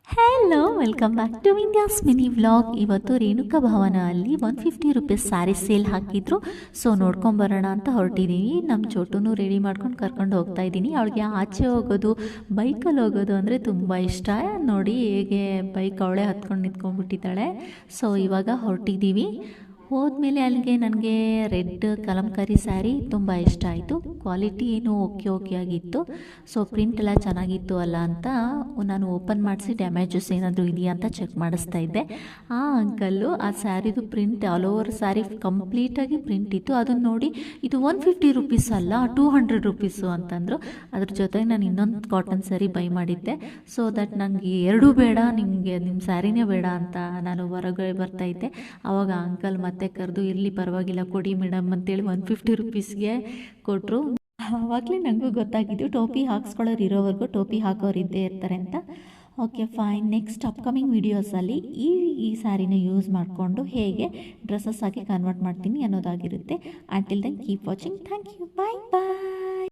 Hello welcome back to India's mini vlog. ಇವತ್ತು ರೇಣುಕಾ ಭವನ ಅಲ್ಲಿ 150 rupees sari sale ಹಾಕಿದ್ರು. ಸೊ ನೋಡ್ಕೊಂಬರೋಣ ಅಂತ ಹೊರಟಿದ್ದೀವಿ. ನಮ್ಮ ಚೋಟುನು ರೆಡಿ ಮಾಡ್ಕೊಂಡು ಕರ್ಕೊಂಡು ಹೋಗ್ತಾ ಇದ್ದೀನಿ. ಅವಳಿಗೆ ಆಚೆ ಹೋಗೋದು, ಬೈಕಲ್ಲಿ ಹೋಗೋದು ಅಂದರೆ ತುಂಬ ಇಷ್ಟ. ನೋಡಿ ಹೇಗೆ ಬೈಕ್ ಅವಳೇ ಹತ್ಕೊಂಡು ನಿಂತ್ಕೊಂಡ್ಬಿಟ್ಟಿದ್ದಾಳೆ. ಸೊ ಇವಾಗ ಹೊರಟಿದ್ದೀವಿ. ಹೋದ್ಮೇಲೆ ಅಲ್ಲಿಗೆ ನನಗೆ ರೆಡ್ ಕಲಂಕಾರಿ ಸ್ಯಾರಿ ತುಂಬ ಇಷ್ಟ ಆಯಿತು. ಕ್ವಾಲಿಟಿ ಏನು ಓಕೆ ಓಕೆ ಆಗಿತ್ತು. ಸೊ ಪ್ರಿಂಟ್ ಎಲ್ಲ ಚೆನ್ನಾಗಿತ್ತು ಅಲ್ಲ ಅಂತ ನಾನು ಓಪನ್ ಮಾಡಿಸಿ ಡ್ಯಾಮೇಜಸ್ ಏನಾದರೂ ಇದೆಯಾ ಅಂತ ಚೆಕ್ ಮಾಡಿಸ್ತಾ ಇದ್ದೆ. ಆ ಅಂಕಲ್ಲು ಆ ಸ್ಯಾರಿದು ಪ್ರಿಂಟ್ ಆಲ್ ಓವರ್ ಸ್ಯಾರಿ ಕಂಪ್ಲೀಟಾಗಿ ಪ್ರಿಂಟ್ ಇತ್ತು. ಅದನ್ನು ನೋಡಿ ಇದು 150 ರುಪೀಸ್ ಅಲ್ಲ 200 ರುಪೀಸು ಅಂತಂದರು. ಅದ್ರ ಜೊತೆಗೆ ನಾನು ಇನ್ನೊಂದು ಕಾಟನ್ ಸ್ಯಾರಿ ಬೈ ಮಾಡಿದ್ದೆ. ಸೊ ದಟ್ ನನಗೆ ಎರಡೂ ಬೇಡ, ನಿಮ್ಮ ಸ್ಯಾರಿನೇ ಬೇಡ ಅಂತ ನಾನು ಹೊರಗಡೆ ಬರ್ತಾಯಿದ್ದೆ. ಆವಾಗ ಅಂಕಲ್ ಮತ್ತೆ ಕರೆದು ಇರಲಿ ಪರವಾಗಿಲ್ಲ ಕೊಡಿ ಮೇಡಮ್ ಅಂತೇಳಿ 150 ರುಪೀಸ್ಗೆ ಕೊಟ್ಟರು. ಆವಾಗಲೇ ನನಗೂ ಗೊತ್ತಾಗಿದ್ದು ಟೋಪಿ ಹಾಕ್ಸ್ಕೊಳ್ಳೋರು ಇರೋವರೆಗೂ ಟೋಪಿ ಹಾಕೋರು ಇದ್ದೇ ಇರ್ತಾರೆ ಅಂತ. Okay fine. ನೆಕ್ಸ್ಟ್ ಅಪ್ಕಮಿಂಗ್ ವೀಡಿಯೋಸಲ್ಲಿ ಈ ಸ್ಯಾರಿನ ಯೂಸ್ ಮಾಡಿಕೊಂಡು ಹೇಗೆ ಡ್ರೆಸ್ಸಸ್ ಆಗಿ ಕನ್ವರ್ಟ್ ಮಾಡ್ತೀನಿ ಅನ್ನೋದಾಗಿರುತ್ತೆ. Until then keep watching. Thank you. Bye bye.